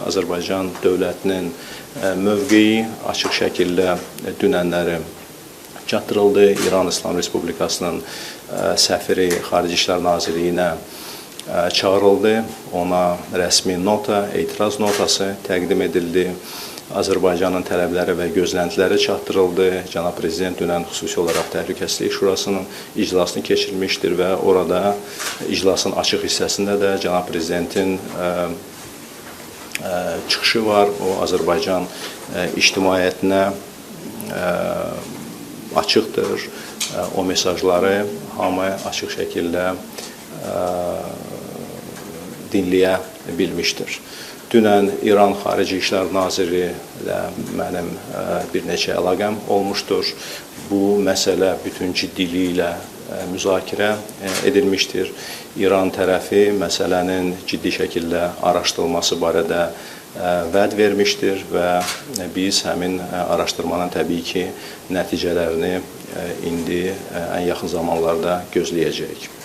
Azərbaycan dövlətinin mövqeyi açıq şəkildə dünənləri çatdırıldı. İran İslam Respublikasının səfiri Xarici İşlər Nazirliyinə çağırıldı. Ona rəsmi nota, etiraz notası təqdim edildi. Azərbaycanın tələbləri və gözləntiləri çatdırıldı. Cənab Prezident dünən xüsusi olaraq Təhlükəsizlik Şurasının iclasını keçirmişdir və orada iclasın açıq hissəsində də Cənab Prezidentin çıxışı var. O, Azərbaycan ictimaiyyətinə açıqdır. O mesajları hamı açıq şəkildə dinləyə bilmişdir. Dünən İran Xarici İşlər Naziri ilə mənim bir neçə əlaqəm olmuşdur. Bu məsələ bütün ciddiliyi ilə müzakirə edilmişdir. İran tərəfi məsələnin ciddi şəkildə araşdırılması barədə vəd vermişdir və biz həmin araşdırmanın təbii ki, nəticələrini indi ən yaxın zamanlarda gözləyəcəyik.